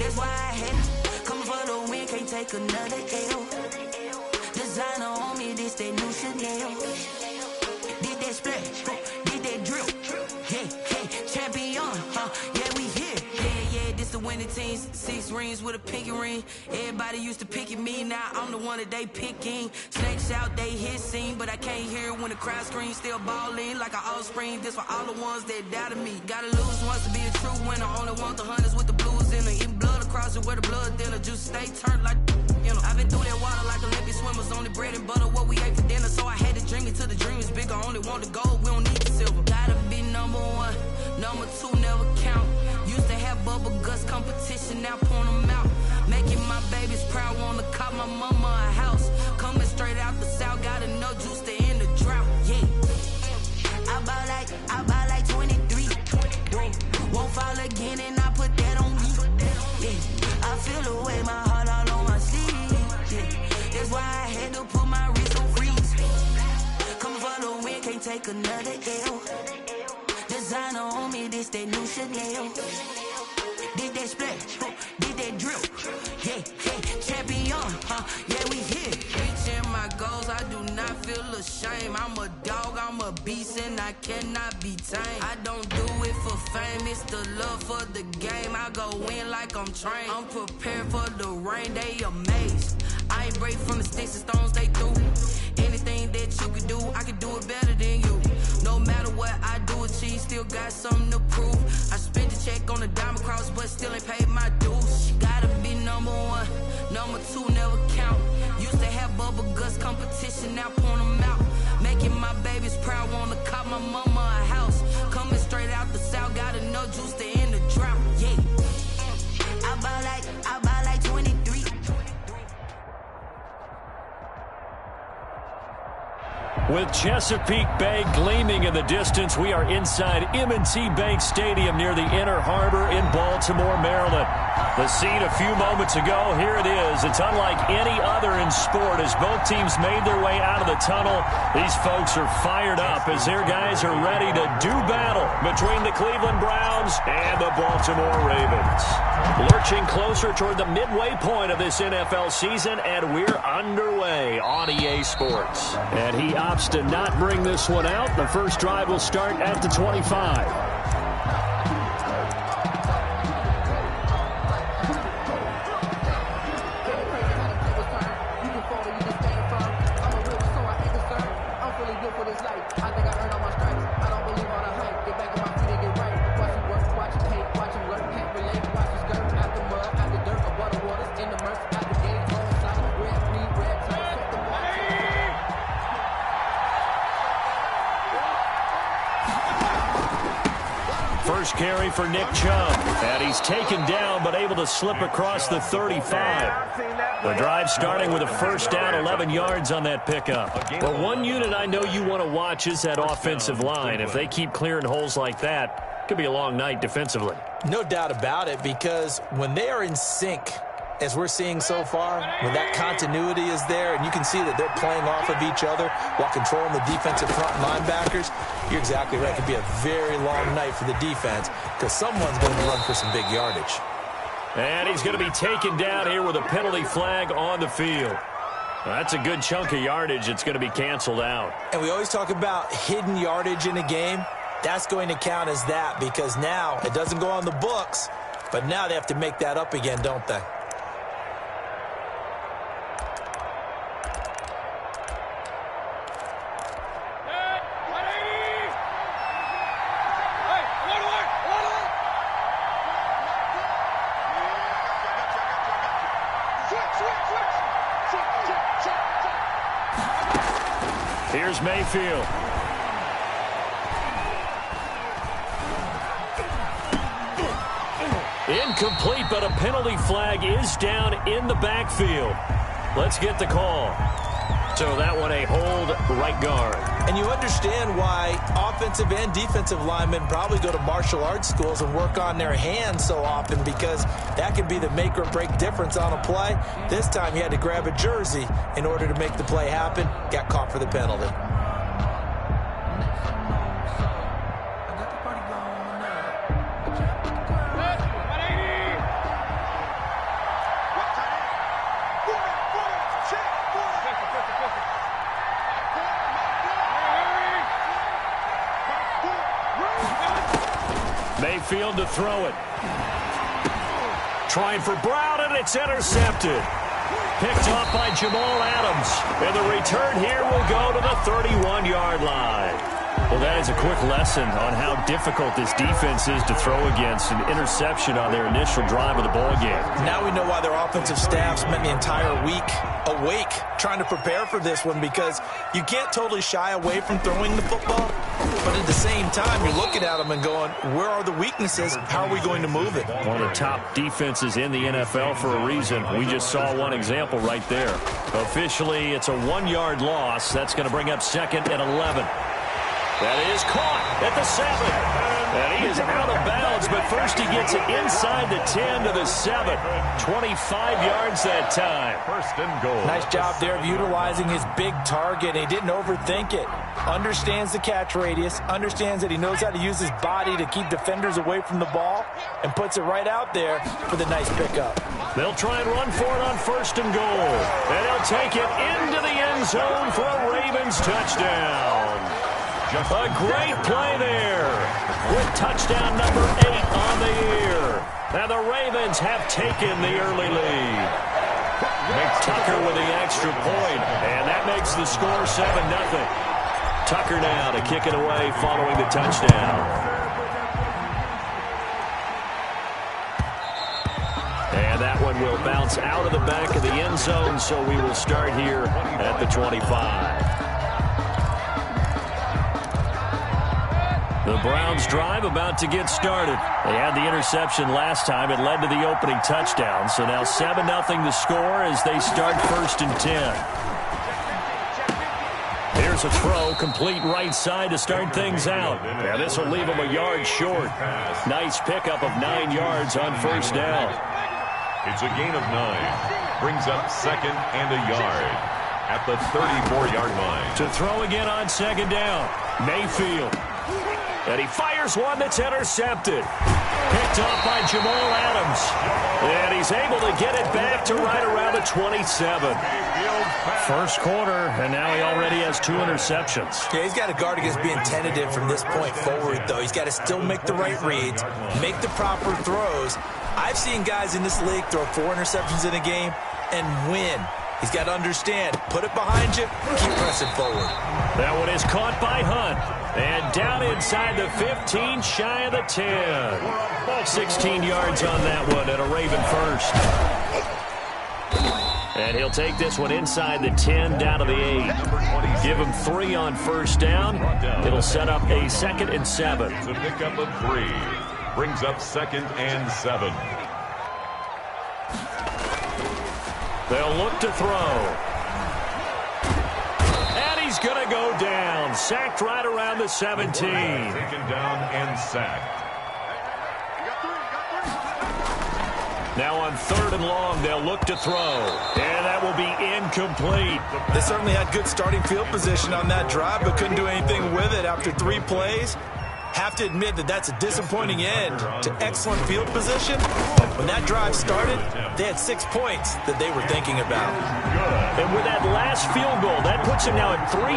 That's why I had come for the win, can't take another L. Designer on me, this that new Chanel. Did that splash, did that drill. Yeah, champion, yeah, we here. Yeah, this the winning teams. 6 rings with a pinky ring. Everybody used to pick at me, now I'm the one that they picking. Snakes out, they hit scene, but I can't hear it when the crowd screams. Still ballin' like an offspring. This for all the ones that doubted me. Gotta lose once to be a true winner. Only want the hunters with the blues in her. Eating blood across it where the blood thinner. Juice stay turned like I've been through that water like Olympic swimmers. Only bread and butter, what we ate for dinner. So I had to dream it till the dream is bigger. Only want the gold, we don't need the silver. Gotta be number 1, number 2 never count. Used to have bubble guts competition, now point them out. Making my babies proud, wanna cop my mama a house. Coming straight out the south, got enough juice to end the drought. Yeah, I buy like 23. Won't fall again and I put that on me. Yeah, I feel the way, my heart all on my sleeve. Yeah, that's why I had to put my wrist on freeze. Coming for the win, can't take another L. Designer on me, this that new Chanel. Did that splash, did that drill. Yeah, champion, yeah, we here. Reaching my goals, I do not feel ashamed. I'm a dog, I'm a beast, and I cannot be tamed. I don't do it for fame, it's the love for the game. I go in like I'm trained. I'm prepared for the rain, they amazed. I ain't break from the sticks and stones they threw. Anything that you could do, I could do it better than you. No matter what I do, achieve, still got something to prove. I spent the check on the diamond cross, but still ain't paid my dues. Gotta be number 1, number 2 never count. Used to have bubble guts competition, now point them out. Making my babies proud, wanna cop my mama a house. Coming straight out the south, got enough juice to end the drought. Yeah, I buy like 23. With Chesapeake Bay gleaming in the distance, we are inside M&T Bank Stadium near the Inner Harbor in Baltimore, Maryland. The scene a few moments ago, here it is. It's unlike any other in sport as both teams made their way out of the tunnel. These folks are fired up as their guys are ready to do battle between the Cleveland Browns and the Baltimore Ravens. Lurching closer toward the midway point of this NFL season, and we're underway on EA Sports. And he opts to not bring this one out. The first drive will start at the 25. First carry for Nick Chubb, and he's taken down but able to slip across the 35. The drive starting with a first down, 11 yards on that pickup. But one unit I know you want to watch is that offensive line. If they keep clearing holes like that, it could be a long night defensively. No doubt about it, because when they are in sync, as we're seeing so far, when that continuity is there and you can see that they're playing off of each other while controlling the defensive front linebackers, you're exactly right. It could be a very long night for the defense because someone's going to run for some big yardage. And he's going to be taken down here with a penalty flag on the field. That's a good chunk of yardage. It's going to be canceled out. And we always talk about hidden yardage in a game. That's going to count as that because now it doesn't go on the books, but now they have to make that up again, don't they? Here's Mayfield. Incomplete, but a penalty flag is down in the backfield. Let's get the call. So that one a hold right guard. And you understand why offensive and defensive linemen probably go to martial arts schools and work on their hands so often because that can be the make or break difference on a play. This time he had to grab a jersey in order to make the play happen. Got caught for the penalty. Mayfield to throw it. Trying for Brown, and it's intercepted. Picked off by Jamal Adams. And the return here will go to the 31-yard line. Well, that is a quick lesson on how difficult this defense is to throw against. An interception on their initial drive of the ball game. Now we know why their offensive staff spent the entire week awake trying to prepare for this one, because you can't totally shy away from throwing the football, but at the same time, you're looking at them and going, where are the weaknesses? How are we going to move it? One of the top defenses in the NFL for a reason. We just saw one example right there. Officially, it's a 1-yard loss. That's going to bring up 2nd and 11. That is caught at the 7. And he is out of bounds, but first he gets it inside the 10 to the 7. 25 yards that time. First and goal. Nice job there of utilizing his big target. He didn't overthink it. Understands the catch radius, understands that he knows how to use his body to keep defenders away from the ball, and puts it right out there for the nice pickup. They'll try and run for it on 1st and goal. And he'll take it into the end zone for a Ravens touchdown. A great play there with touchdown number 8 on the year. And the Ravens have taken the early lead. Tucker with the extra point, and that makes the score 7-0. Tucker now to kick it away following the touchdown. And that one will bounce out of the back of the end zone, so we will start here at the 25. The Browns drive about to get started. They had the interception last time. It led to the opening touchdown. So now 7-0 the score as they start 1st and 10. Here's a throw, complete right side to start things out. Now this will leave them a yard short. Nice pickup of 9 yards on 1st down. It's a gain of 9. Brings up 2nd and a yard at the 34-yard line. To throw again on 2nd down. Mayfield. And he fires one that's intercepted. Picked off by Jamal Adams. And he's able to get it back to right around the 27. First quarter, and now he already has 2 interceptions. Yeah, he's got to guard against being tentative from this point forward, though. He's got to still make the right reads, make the proper throws. I've seen guys in this league throw 4 interceptions in a game and win. He's got to understand, put it behind you, keep pressing forward. That one is caught by Hunt. And down inside the 15, shy of the 10. 16 yards on that one, and a Raven first. And he'll take this one inside the 10, down to the 8. Give him 3 on 1st down. It'll set up a 2nd and 7. It's a pickup of 3. Brings up 2nd and 7. They'll look to throw. And he's going to go down. Sacked right around the 17. Taken down and sacked. Now on 3rd and long, they'll look to throw. And that will be incomplete. They certainly had good starting field position on that drive, but couldn't do anything with it after 3 plays. Have to admit that that's a disappointing end to excellent field position. When that drive started, they had 6 points that they were thinking about. And with that last field goal, that puts him now at 300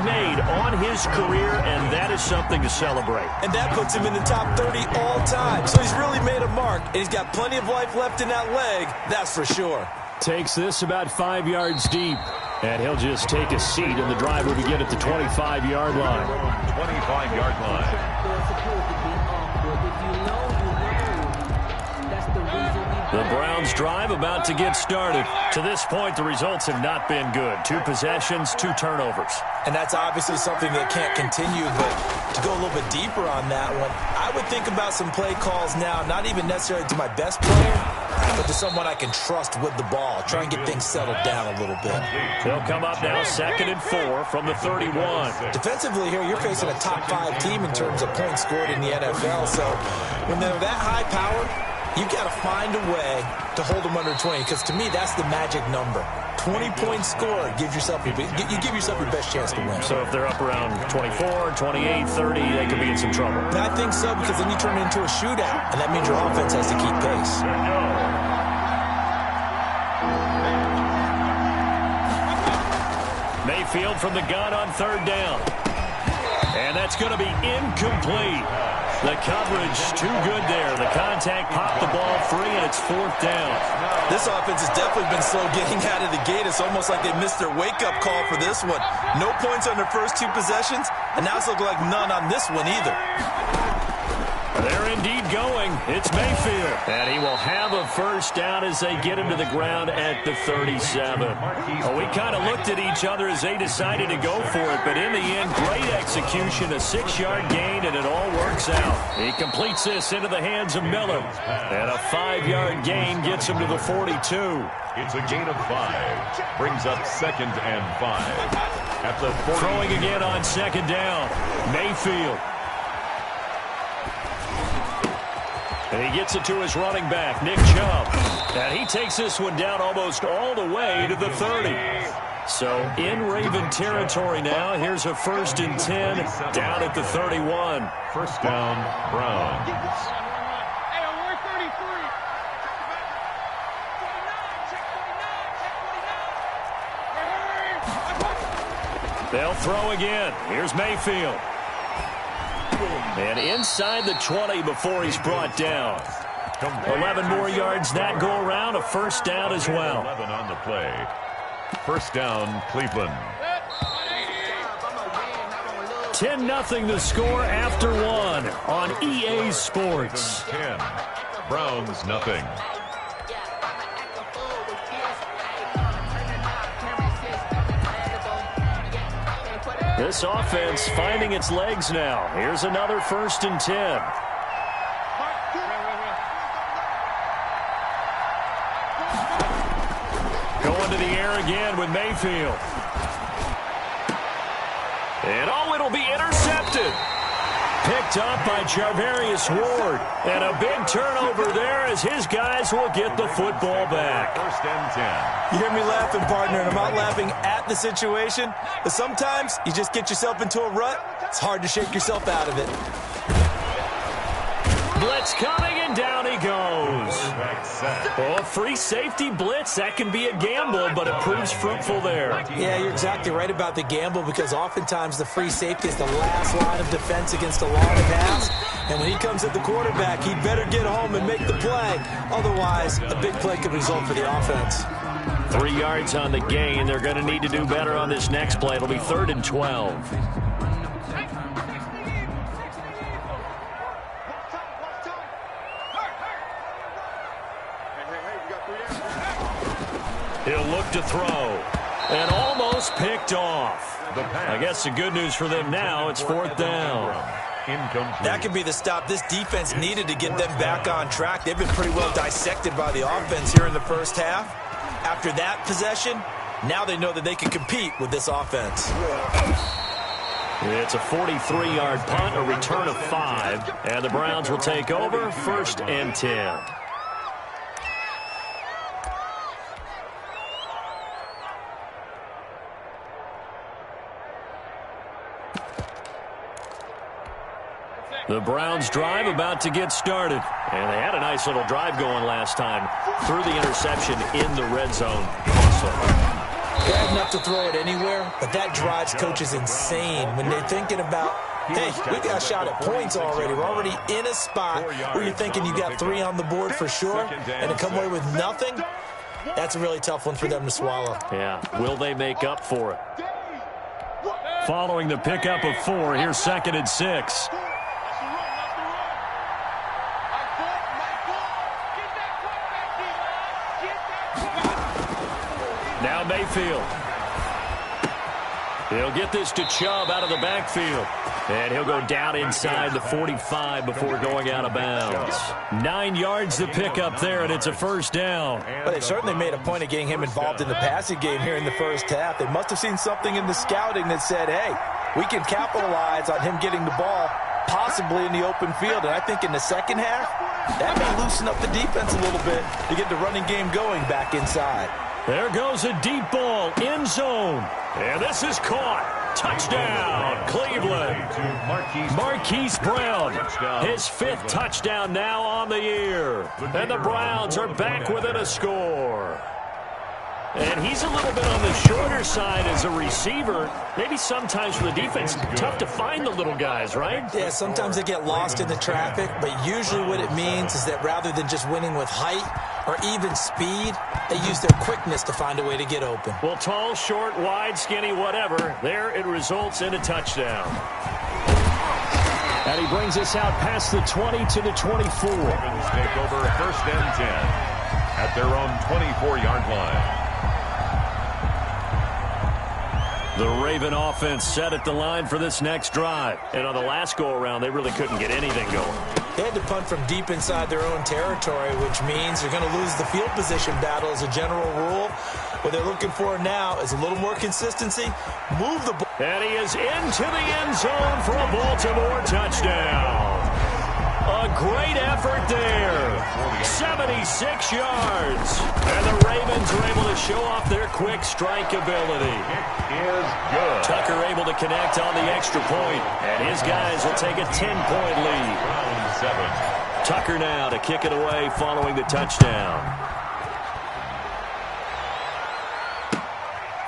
made on his career, and that is something to celebrate. And that puts him in the top 30 all time. So he's really made a mark, and he's got plenty of life left in that leg, that's for sure. Takes this about 5 yards deep. And he'll just take a seat, and the drive will begin at the 25-yard line. 25-yard line. The Browns drive about to get started. To this point, the results have not been good. 2 possessions, 2 turnovers. And that's obviously something that can't continue, but to go a little bit deeper on that one, I would think about some play calls now, not even necessarily to my best player, but to someone I can trust with the ball. Try and get things settled down a little bit. They'll come up now 2nd and 4 from the 31. Defensively here, you're facing a top 5 team in terms of points scored in the NFL, so when they're that high powered, you got to find a way to hold them under 20, because to me, that's the magic number. 20 points scored, you give yourself your best chance to win. So if they're up around 24, 28, 30, they could be in some trouble. And I think so, because then you turn it into a shootout, and that means your offense has to keep pace. Mayfield from the gun on 3rd down. And that's going to be incomplete. The coverage too good there. The contact popped the ball free, and it's 4th down. This offense has definitely been slow getting out of the gate. It's almost like they missed their wake-up call for this one. No points on their first 2 possessions, and now it's looking like none on this one either. They're indeed going. It's Mayfield. And he will have a first down as they get him to the ground at the 37. Well, we kind of looked at each other as they decided to go for it, but in the end, great execution, a 6-yard gain, and it all works out. He completes this into the hands of Miller, and a 5-yard gain gets him to the 42. It's a gain of 5. Brings up 2nd and 5. At the 40. Throwing again on 2nd down. Mayfield. And he gets it to his running back, Nick Chubb. And he takes this one down almost all the way to the 30. So in Raven territory now. Here's a 1st and 10 down at the 31. First down, Browns. They'll throw again. Here's Mayfield. And inside the 20 before he's brought down. 11 more yards that go around. A first down as well. 11 on the play. First down, Cleveland. 10-0 the score after 1 on EA Sports. 10. Browns, nothing. This offense finding its legs now. Here's another 1st and 10. Going to the air again with Mayfield. And it'll be intercepted. Picked up by Charvarius Ward. And a big turnover there as his guys will get the football back. 1st and 10. You hear me laughing, partner, and I'm not laughing at the situation, but sometimes you just get yourself into a rut. It's hard to shake yourself out of it. Blitz coming, and down he goes. Oh, a free safety blitz, that can be a gamble, but it proves fruitful there. Yeah, you're exactly right about the gamble, because oftentimes the free safety is the last line of defense against a long pass. And when he comes at the quarterback, he'd better get home and make the play. Otherwise, a big play could result for the offense. 3 yards on the gain. They're going to need to do better on this next play. It'll be 3rd and 12. He'll look to throw. And almost picked off. I guess the good news for them now, it's 4th down. That could be the stop this defense needed to get them back on track. They've been pretty well dissected by the offense here in the first half. After that possession, now they know that they can compete with this offense. It's a 43-yard punt, a return of 5. And the Browns will take over, 1st and 10. The Browns drive about to get started. And they had a nice little drive going last time. Threw the interception in the red zone. They have enough to throw it anywhere, but that drives coaches insane when they're thinking about, hey, we got a shot at points already. We're already in a spot where you're thinking you got 3 on the board for sure, and to come away with nothing, that's a really tough one for them to swallow. Yeah, will they make up for it? Following the pickup of 4, here's 2nd and 6. Now Mayfield. He'll get this to Chubb out of the backfield. And he'll go down inside the 45 before going out of bounds. 9 yards to pick up there, and it's a first down. But they certainly made a point of getting him involved in the passing game here in the first half. They must have seen something in the scouting that said, hey, we can capitalize on him getting the ball possibly in the open field. And I think in the second half, that may loosen up the defense a little bit to get the running game going back inside. There goes a deep ball, end zone. And this is caught. Touchdown, Cleveland. Marquise Brown, his 5th touchdown now on the year. And the Browns are back within a score. And he's a little bit on the shorter side as a receiver. Maybe sometimes for the defense, tough to find the little guys, right? Yeah, sometimes they get lost in the traffic, but usually what it means is that rather than just winning with height or even speed, they use their quickness to find a way to get open. Well, tall, short, wide, skinny, whatever, there it results in a touchdown. And he brings us out past the 20 to the 24. Ravens take over 1st and 10 at their own 24-yard line. The Raven offense set at the line for this next drive. And on the last go-around, they really couldn't get anything going. They had to punt from deep inside their own territory, which means they're going to lose the field position battle as a general rule. What they're looking for now is a little more consistency. Move the ball. And he is into the end zone for a Baltimore touchdown. A great effort there. 76 yards. And the Ravens are able to show off their quick strike ability. It is good. Tucker able to connect on the extra point. And his guys will take a 10-point lead. Round 7. Tucker now to kick it away following the touchdown.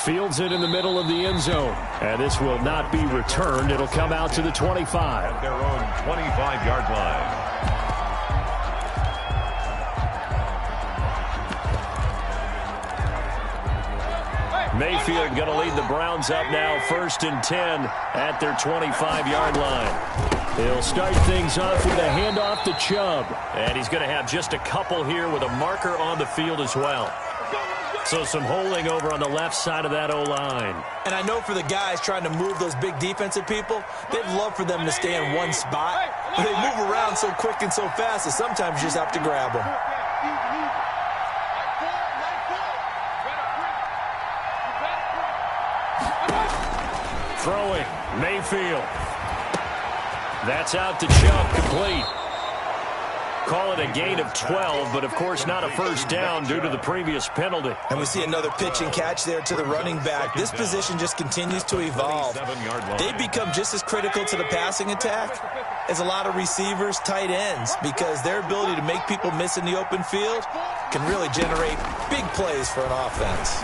Fields it in the middle of the end zone. And this will not be returned. It'll come out to the 25. At their own 25-yard line. Mayfield going to lead the Browns up now 1st and 10 at their 25-yard line. He'll start things off with a handoff to Chubb. And he's going to have just a couple here with a marker on the field as well. So some holding over on the left side of that O-line. And I know for the guys trying to move those big defensive people, they'd love for them to stay in one spot. But they move around so quick and so fast that sometimes you just have to grab them. Throwing, Mayfield. That's out to Chubb, complete. Call it a gain of 12, but of course not a first down due to the previous penalty. And we see another pitch and catch there to the running back. This position just continues to evolve. They become just as critical to the passing attack as a lot of receivers, tight ends, because their ability to make people miss in the open field can really generate big plays for an offense.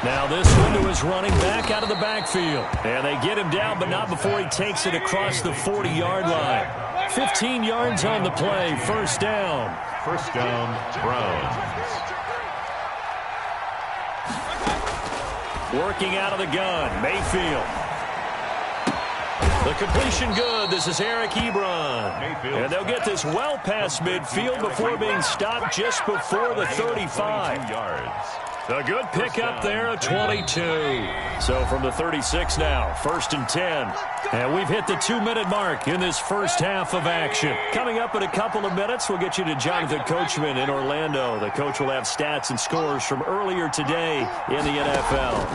Now this one to his running back out of the backfield. And they get him down, but not before he takes it across the 40-yard line. 15 yards on the play, first down. First down, Browns. Working out of the gun, Mayfield. The completion good. This is Eric Ebron. Mayfield. And they'll get this well past midfield before being stopped just before the 35. Yards. A good pickup there of 22. So from the 36 now, 1st and 10. And we've hit the 2-minute mark in this first half of action. Coming up in a couple of minutes, we'll get you to Jonathan Coachman in Orlando. The coach will have stats and scores from earlier today in the NFL.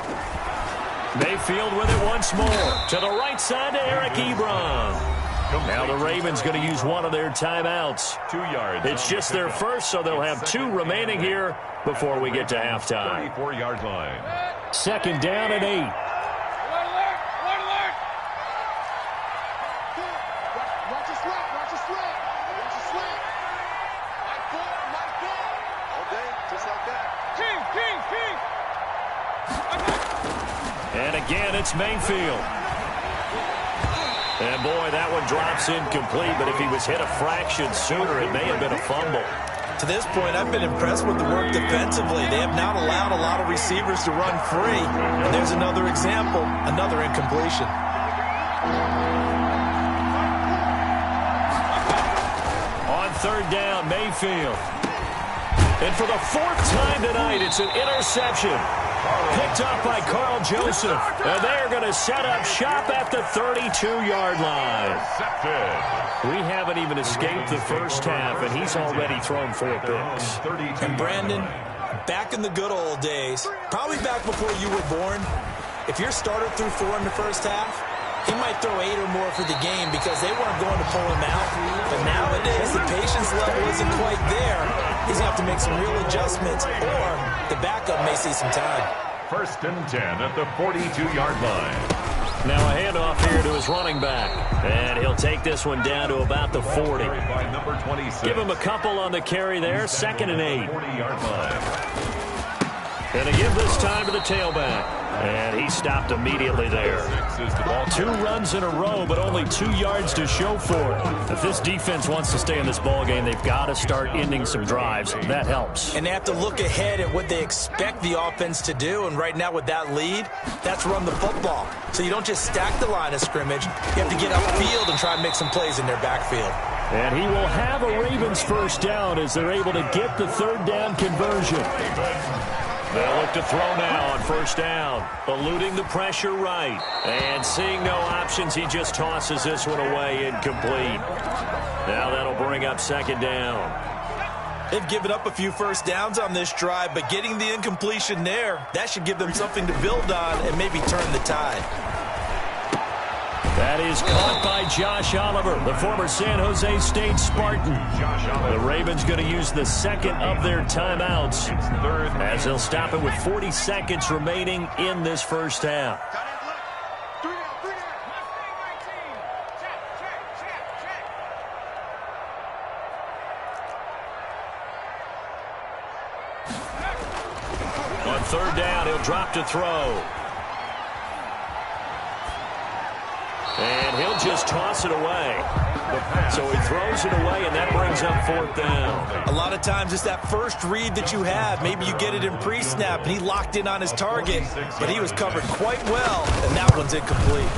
Mayfield with it once more. To the right side to Eric Ebron. Now the Ravens going to use one of their timeouts. 2 yards. It's just their first, so they'll have 2 remaining here before we get to halftime. 34-yard line. 2nd down and 8. And again, it's Mayfield. And boy, that one drops incomplete, but if he was hit a fraction sooner, it may have been a fumble. To this point, I've been impressed with the work defensively. They have not allowed a lot of receivers to run free. And there's another example, another incompletion. On 3rd down, Mayfield. And for the 4th time tonight, it's an interception. Picked up by Carl Joseph. And they're going to set up shop at the 32-yard line. We haven't even escaped the first half, and he's already thrown 4 picks. And Brandon, back in the good old days, probably back before you were born, if your starter threw 4 in the first half, he might throw 8 or more for the game because they weren't going to pull him out. But nowadays, the patience level isn't quite there. He's going to have to make some real adjustments, or the backup may see some time. 1st and 10 at the 42-yard line. Now a handoff here to his running back. And he'll take this one down to about the 40. By number 26. Give him a couple on the carry there. 2nd and 8. 40-yard line. And they give this time to the tailback. And he stopped immediately there. 2 runs in a row, but only 2 yards to show for it. If this defense wants to stay in this ballgame, they've got to start ending some drives. That helps. And they have to look ahead at what they expect the offense to do. And right now with that lead, that's run the football. So you don't just stack the line of scrimmage. You have to get upfield and try and make some plays in their backfield. And he will have a Ravens first down as they're able to get the 3rd down conversion. They'll look to throw now on first down. Eluding the pressure right. And seeing no options, he just tosses this one away incomplete. Now that'll bring up 2nd down. They've given up a few first downs on this drive, but getting the incompletion there, that should give them something to build on and maybe turn the tide. That is caught by Josh Oliver, the former San Jose State Spartan. The Ravens going to use the 2nd of their timeouts as they'll stop it with 40 seconds remaining in this first half. On 3rd down, he'll drop to throw. And he'll just toss it away. So he throws it away, and that brings up 4th down. A lot of times it's that first read that you have. Maybe you get it in pre-snap, and he locked in on his target, but he was covered quite well, and that one's incomplete.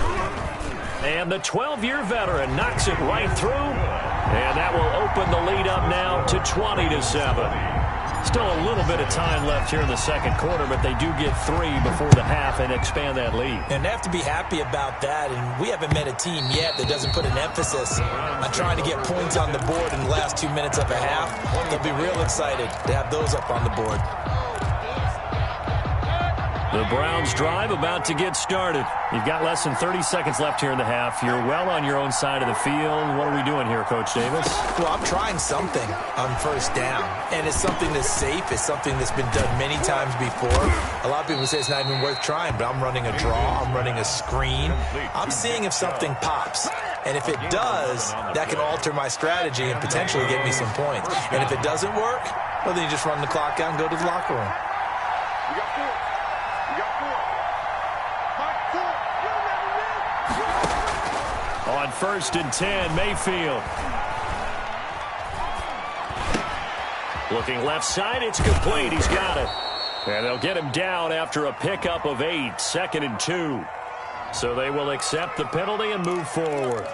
And the 12-year veteran knocks it right through, and that will open the lead up now to 20-7. Still a little bit of time left here in the 2nd quarter, but they do get 3 before the half and expand that lead. And they have to be happy about that, and we haven't met a team yet that doesn't put an emphasis on trying to get points on the board in the last 2 minutes of a half. They'll be real excited to have those up on the board. The Browns drive about to get started. You've got less than 30 seconds left here in the half. You're well on your own side of the field. What are we doing here, Coach Davis? Well, I'm trying something on first down, and it's something that's safe. It's something that's been done many times before. A lot of people say it's not even worth trying, but I'm running a draw. I'm running a screen. I'm seeing if something pops. And if it does, that can alter my strategy and potentially get me some points. And if it doesn't work, well, then you just run the clock out and go to the locker room. On 1st and 10, Mayfield. Looking left side, it's complete. He's got it. And they'll get him down after a pickup of 8, 2nd and 2. So they will accept the penalty and move forward.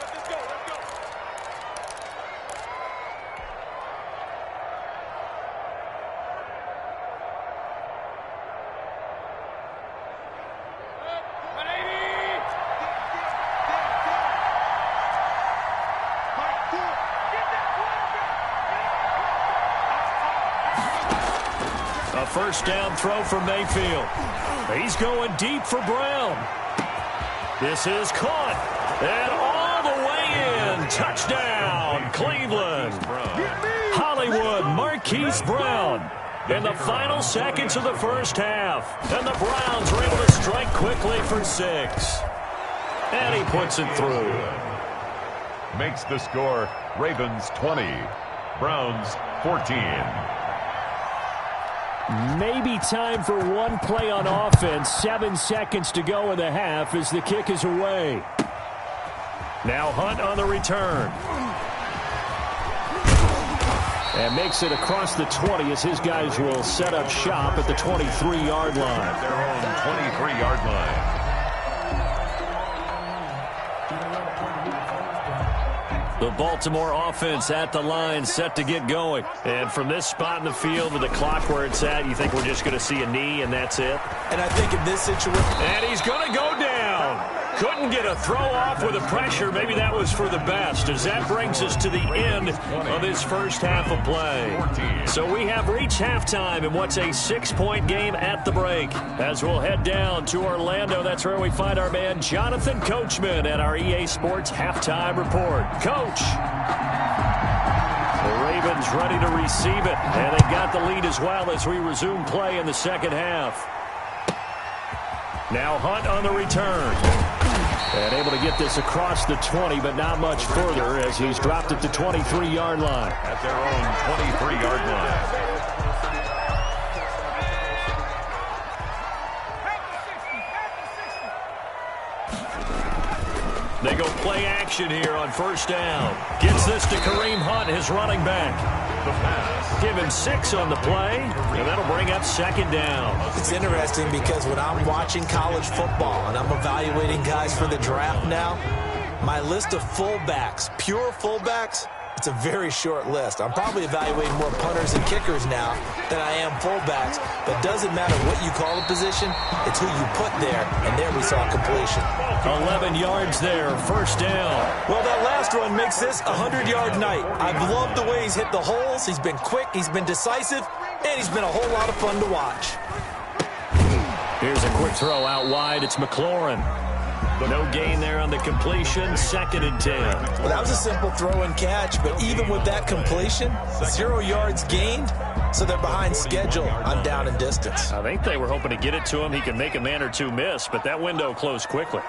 First down throw for Mayfield. He's going deep for Brown. This is caught. And all the way in. Touchdown, Cleveland. Hollywood Marquise Brown. In the final seconds of the first half. And the Browns are able to strike quickly for 6. And he puts it through. Makes the score Ravens 20, Browns 14. Maybe time for one play on offense. 7 seconds to go in the half as the kick is away. Now Hunt on the return. And makes it across the 20 as his guys will set up shop at the 23-yard line. Their own 23-yard line. The Baltimore offense at the line, set to get going. And from this spot in the field with the clock where it's at, you think we're just going to see a knee and that's it? And I think in this situation... And he's going to go down. Couldn't get a throw off with the pressure. Maybe that was for the best, as that brings us to the end of this first half of play. So we have reached halftime in what's a 6-point game at the break. As we'll head down to Orlando, that's where we find our man Jonathan Coachman at our EA Sports Halftime Report. Coach. The Ravens ready to receive it, and they got the lead as well as we resume play in the second half. Now Hunt on the return. And able to get this across the 20, but not much further as he's dropped at the 23-yard line. At their own 23-yard line. play action here on first down. Gets this to Kareem Hunt, his running back. The pass. Give him 6 on the play, and that'll bring up second down. It's interesting because when I'm watching college football and I'm evaluating guys for the draft now, my list of fullbacks, pure fullbacks, it's a very short list. I'm probably evaluating more punters and kickers now than I am fullbacks, but it doesn't matter what you call a position, it's who you put there, and there we saw completion. 11 yards there, first down. Well, that last run makes this a 100-yard night. I've loved the way he's hit the holes. He's been quick, he's been decisive, and he's been a whole lot of fun to watch. Here's a quick throw out wide. It's McLaurin. No gain there on the completion, 2nd and 10. Well, that was a simple throw and catch, but even with that completion, 0 yards gained, so they're behind schedule on down and distance. I think they were hoping to get it to him. He could make a man or two miss, but that window closed quickly.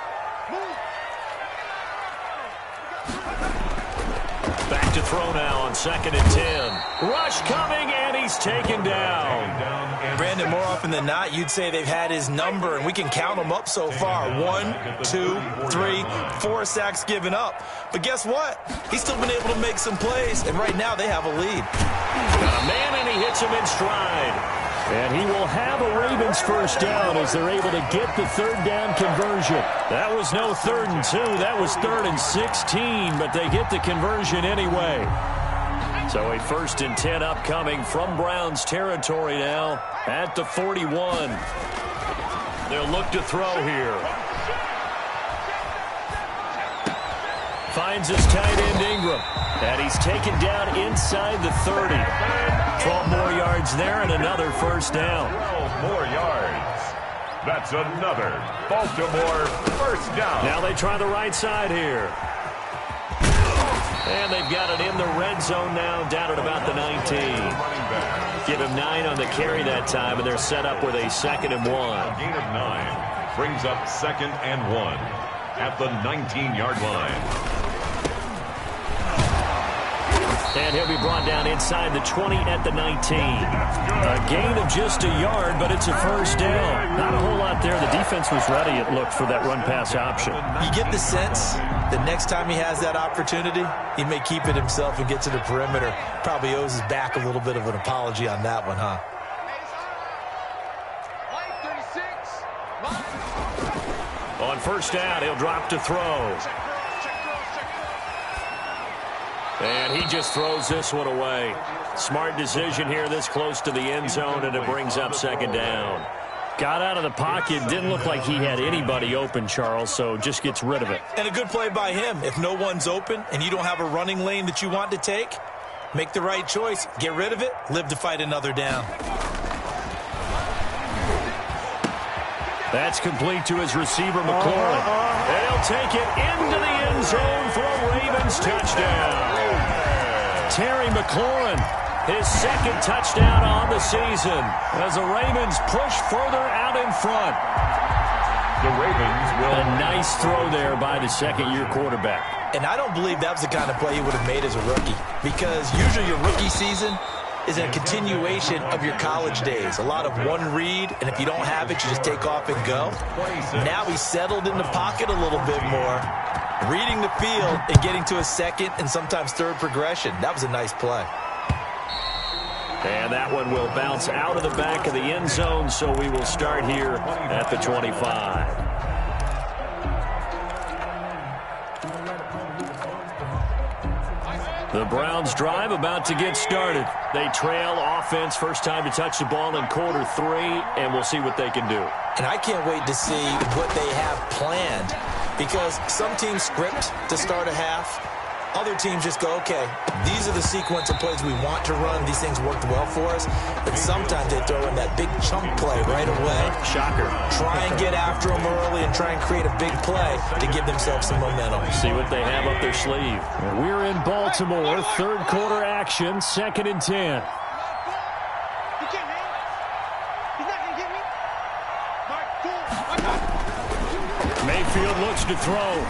Back to throw now on 2nd and 10. Rush coming, and he's taken down. Brandon, more often than not, you'd say they've had his number, and we can count them up so far. 1, 2, 3, 4 sacks given up. But guess what? He's still been able to make some plays, and right now they have a lead. Got a man, and he hits him in stride. And he will have a Ravens first down as they're able to get the 3rd down conversion. That was no 3rd and 2. That was 3rd and 16, but they get the conversion anyway. So a 1st and 10 upcoming from Browns territory now at the 41. They'll look to throw here. Finds his tight end Ingram. And he's taken down inside the 30. 12 more yards there and another first down. 12 more yards. That's another Baltimore first down. Now they try the right side here. And they've got it in the red zone now, down at about the 19. Give him 9 on the carry that time, and they're set up with a 2nd and 1. A gain of 9 brings up 2nd and 1 at the 19-yard line. And he'll be brought down inside the 20 at the 19. A gain of just a yard, but it's a first down. Not a whole lot there. The defense was ready, it looked, for that run-pass option. You get the sense that next time he has that opportunity, he may keep it himself and get to the perimeter. Probably owes his back a little bit of an apology on that one, huh? On first down, he'll drop to throw. And he just throws this one away. Smart decision here this close to the end zone, and it brings up 2nd down. Got out of the pocket. Didn't look like he had anybody open, Charles, so just gets rid of it. And a good play by him. If no one's open and you don't have a running lane that you want to take, make the right choice. Get rid of it. Live to fight another down. That's complete to his receiver, McLaurin. And he'll take it into the end zone for a Ravens touchdown. Terry McLaurin, his 2nd touchdown on the season as the Ravens push further out in front. The Ravens will... A nice throw there by the 2nd-year quarterback. And I don't believe that was the kind of play he would have made as a rookie, because usually your rookie season is a continuation of your college days. A lot of one read, and if you don't have it, you just take off and go. Now he's settled in the pocket a little bit more, reading the field and getting to a 2nd and sometimes 3rd progression. That was a nice play. And that one will bounce out of the back of the end zone, so we will start here at the 25. The Browns drive about to get started. They trail offense, first time to touch the ball in quarter 3, and we'll see what they can do. And I can't wait to see what they have planned, because some teams script to start a half. Other teams just go, okay, these are the sequence of plays we want to run. These things worked well for us. But sometimes they throw in that big chunk play right away. Shocker. Try and get after them early and try and create a big play to give themselves some momentum. See what they have up their sleeve. We're in Baltimore, 3rd quarter action, 2nd and 10. Mayfield looks to throw.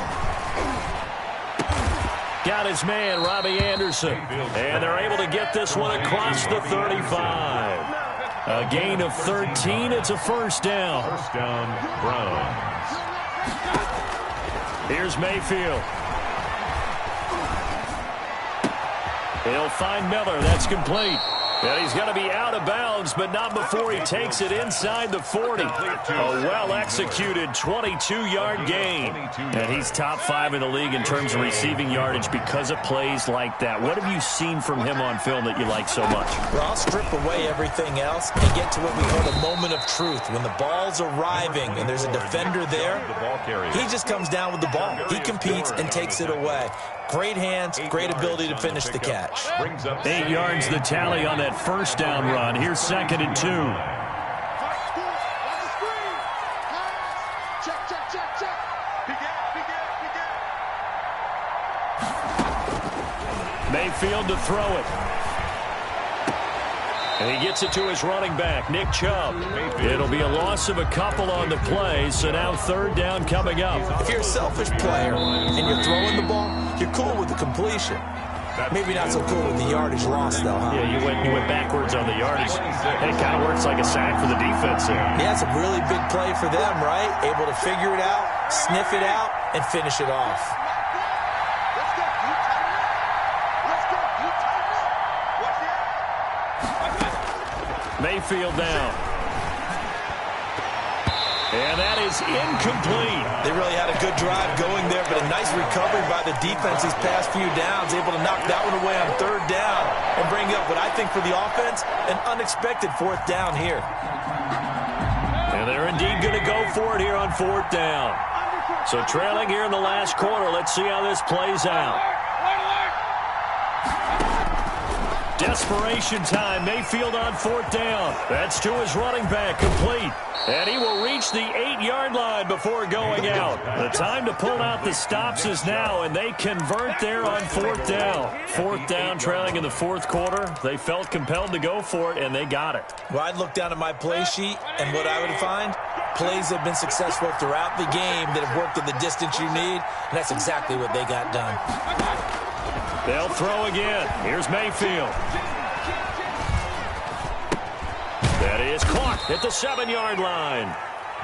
Got his man, Robbie Anderson. And they're able to get this one across the 35. A gain of 13. It's a first down. First down, Browns. Here's Mayfield. He'll find Miller. That's complete. And he's going to be out of bounds, but not before he takes it inside the 40. A well-executed 22-yard gain. And he's top 5 in the league in terms of receiving yardage because of plays like that. What have you seen from him on film that you like so much? Well, I'll strip away everything else and get to what we call the moment of truth. When the ball's arriving and there's a defender there, he just comes down with the ball. He competes and takes it away. Great hands, great ability to finish the catch. 8 yards the tally on that first down run. Here's 2nd and 2. Mayfield to throw it. And he gets it to his running back, Nick Chubb. It'll be a loss of a couple on the play, so now 3rd down coming up. If you're a selfish player and you're throwing the ball, you're cool with the completion. Maybe not so cool with the yardage loss, though, huh? Yeah, you went backwards on the yardage. And it kind of works like a sack for the defense there. Yeah, it's a really big play for them, right? Able to figure it out, sniff it out, and finish it off. Mayfield down. And that is incomplete. They really had a good drive going there, but a nice recovery by the defense these past few downs, able to knock that one away on 3rd down and bring up what I think for the offense, an unexpected 4th down here. And they're indeed going to go for it here on 4th down. So trailing here in the last quarter, let's see how this plays out. Desperation time. Mayfield on 4th down. That's to his running back, complete. And he will reach the 8-yard line before going out. The time to pull out the stops is now, and they convert there on 4th down. 4th down, trailing in the 4th quarter. They felt compelled to go for it, and they got it. Well, I'd look down at my play sheet, and what I would find, plays that have been successful throughout the game that have worked at the distance you need, and that's exactly what they got done. They'll throw again. Here's Mayfield. That is caught at the 7-yard line.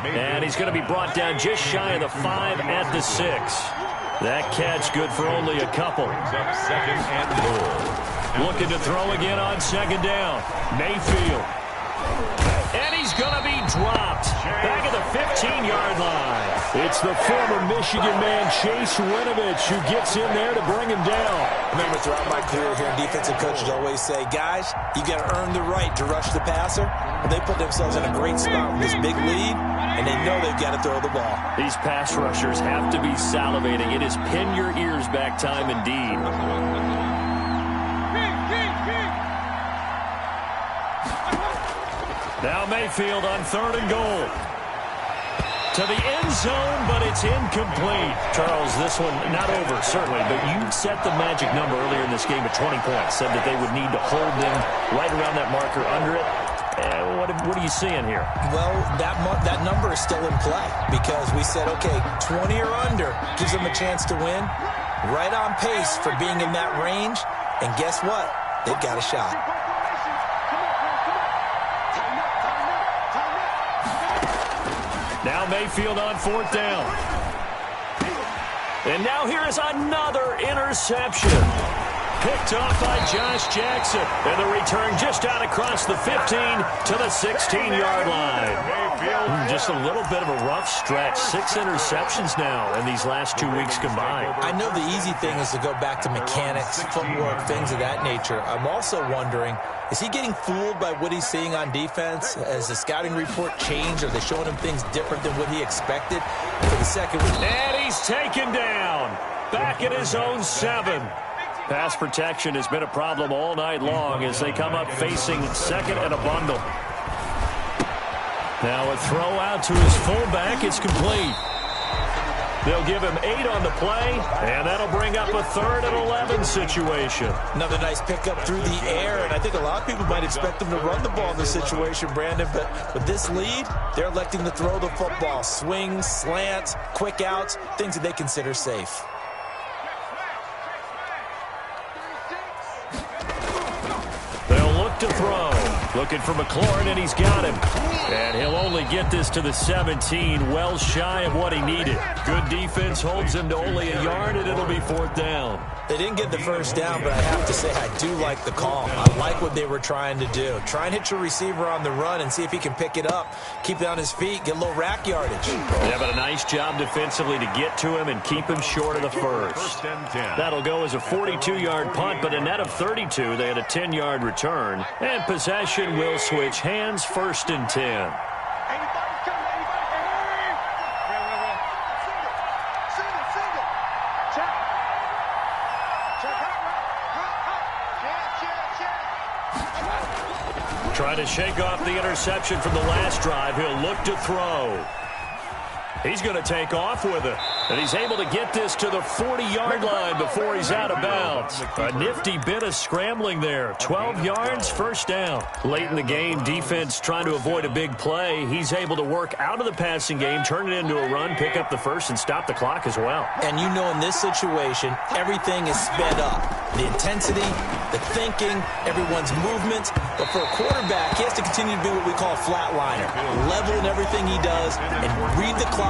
And he's going to be brought down just shy of the 5 at the 6. That catch good for only a couple. 2nd and goal. Looking to throw again on 2nd down. Mayfield. And he's going to be dropped back at the 15-yard line. It's the former Michigan man, Chase Winovich, who gets in there to bring him down. Remember, throughout my career here, defensive coaches always say, guys, you got to earn the right to rush the passer. But they put themselves in a great spot with this big lead, and they know they've got to throw the ball. These pass rushers have to be salivating. It is pin your ears back time indeed. Now Mayfield on 3rd and goal. To the end zone, but it's incomplete. Charles, this one not over, certainly, but you set the magic number earlier in this game at 20 points. Said that they would need to hold them right around that marker under it. What are you seeing here? Well, that number is still in play because we said, okay, 20 or under gives them a chance to win. Right on pace for being in that range. And guess what? They've got a shot. Now Mayfield on 4th down. And now here is another interception. Picked off by Josh Jackson. And the return just out across the 15 to the 16-yard line. Just a little bit of a rough stretch. 6 interceptions now in these last 2 weeks combined. I know the easy thing is to go back to mechanics, footwork, things of that nature. I'm also wondering, is he getting fooled by what he's seeing on defense? Has the scouting report changed? Are they showing him things different than what he expected? For the second week. And he's taken down. Back at his own 7. Pass protection has been a problem all night long as they come up facing 2nd and a bundle. Now a throw out to his fullback. It's complete. They'll give him 8 on the play, and that'll bring up a 3rd and 11 situation. Another nice pickup through the air, and I think a lot of people might expect them to run the ball in this situation, Brandon, but with this lead, they're electing to throw the football. Swings, slants, quick outs, things that they consider safe. They'll look to throw. Looking for McLaurin, and he's got him. And he'll only get this to the 17, well shy of what he needed. Good defense holds him to only a yard, and it'll be 4th down. They didn't get the first down, but I have to say I do like the call. I like what they were trying to do. Try and hit your receiver on the run and see if he can pick it up, keep it on his feet, get a little rack yardage. Yeah, but a nice job defensively to get to him and keep him short of the first. That'll go as a 42-yard punt, but a net of 32. They had a 10-yard return. And possession will switch hands, 1st and 10. Trying to shake off the interception from the last drive. He'll look to throw. He's going to take off with it. And he's able to get this to the 40-yard line before he's out of bounds. A nifty bit of scrambling there. 12 yards, 1st down. Late in the game, defense trying to avoid a big play. He's able to work out of the passing game, turn it into a run, pick up the first, and stop the clock as well. And you know in this situation, everything is sped up. The intensity, the thinking, everyone's movement. But for a quarterback, he has to continue to be what we call a flatliner. Level in everything he does and read the clock,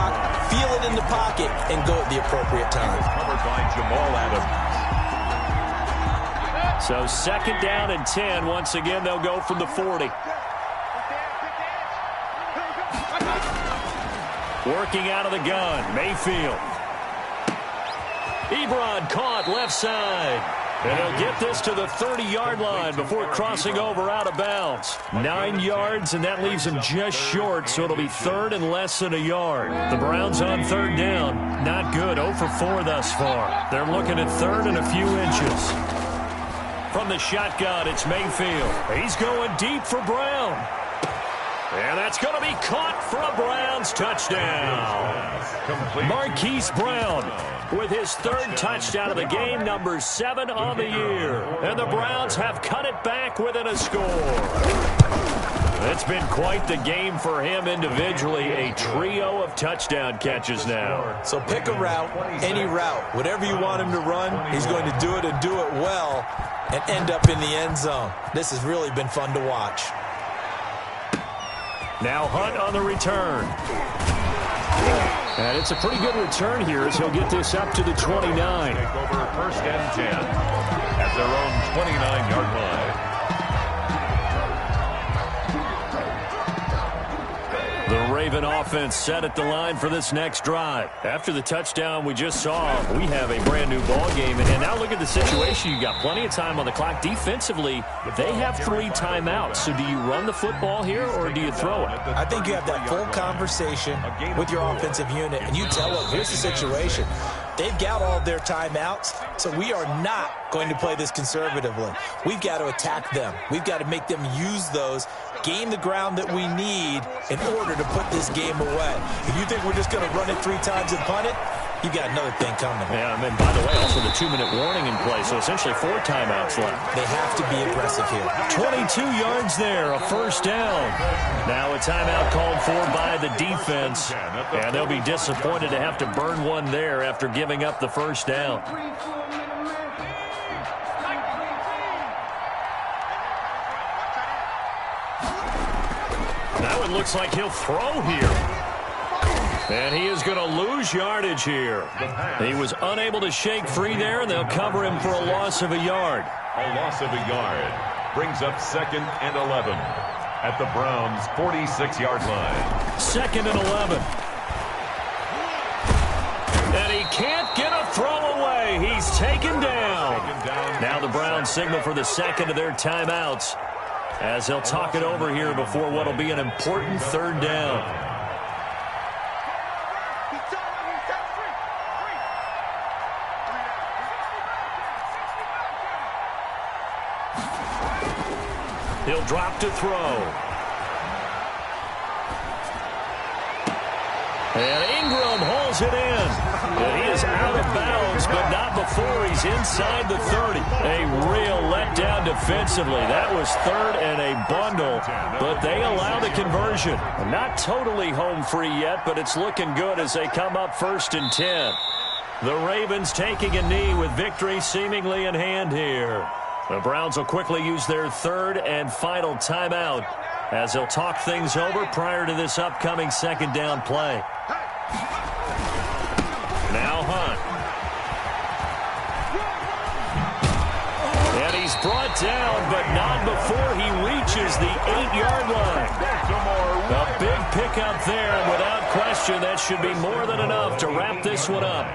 feel it in the pocket, and go at the appropriate time. Covered by Jamal Adams. So 2nd down and 10. Once again, they'll go from the 40. Working out of the gun, Mayfield. Ebron caught left side. And he'll get this to the 30-yard line before crossing over out of bounds. 9 yards, and that leaves him just short, so it'll be 3rd and less than a yard. The Browns on 3rd down. Not good. 0 for 4 thus far. They're looking at 3rd and a few inches. From the shotgun, it's Mayfield. He's going deep for Brown. And that's going to be caught for a Browns touchdown. Marquise Brown with his 3rd touchdown of the game, number 7 on the year. And the Browns have cut it back within a score. It's been quite the game for him individually. A trio of touchdown catches now. So pick a route, any route. Whatever you want him to run, he's going to do it and do it well and end up in the end zone. This has really been fun to watch. Now Hunt on the return. And it's a pretty good return here as he'll get this up to the 29. Take over 1st and 10 at their own 29-yard line. The Raven offense set at the line for this next drive. After the touchdown we just saw, we have a brand new ball game. And now look at the situation. You got plenty of time on the clock. Defensively, they have 3 timeouts. So do you run the football here or do you throw it? I think you have that full conversation with your offensive unit, and you tell them, here's the situation. They've got all their timeouts, so we are not going to play this conservatively. We've got to attack them. We've got to make them use those, gain the ground that we need in order to put this game away. If you think we're just going to run it 3 times and punt it, you got another thing coming. Yeah, and then, by the way, also the 2-minute warning in play, so essentially 4 timeouts left. They have to be aggressive here. 22 yards there, a 1st down. Now a timeout called for by the defense, and they'll be disappointed to have to burn one there after giving up the 1st down. Now it looks like he'll throw here. And he is going to lose yardage here. He was unable to shake free there, and they'll cover him for a loss of a yard. A loss of a yard brings up 2nd and 11 at the Browns' 46-yard line. 2nd and 11. And he can't get a throw away. He's taken down. Now the Browns signal for the 2nd of their timeouts as they'll talk it over here before what will be an important 3rd down. He'll drop to throw. And Ingram hauls it in. And he is out of bounds, but not before he's inside the 30. A real letdown defensively. That was 3rd and a bundle, but they allow the conversion. Not totally home free yet, but it's looking good as they come up 1st and 10. The Ravens taking a knee with victory seemingly in hand here. The Browns will quickly use their third and final timeout as they'll talk things over prior to this upcoming second down play. Now Hunt. And he's brought down, but not before he reaches the 8-yard line. A big pickup there, and without question, that should be more than enough to wrap this one up.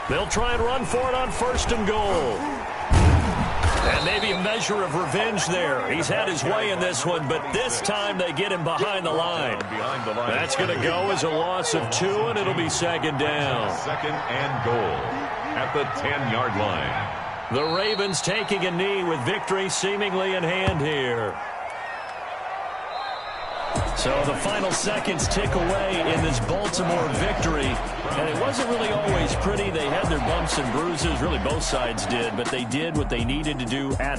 They'll try and run for it on 1st and goal. And maybe a measure of revenge there. He's had his way in this one, but this time they get him behind the line. That's going to go as a loss of 2, and it'll be second down. 2nd and goal at the 10-yard line. The Ravens taking a knee with victory seemingly in hand here. So the final seconds tick away in this Baltimore victory. And it wasn't really always pretty. They had their bumps and bruises. Really, both sides did. But they did what they needed to do at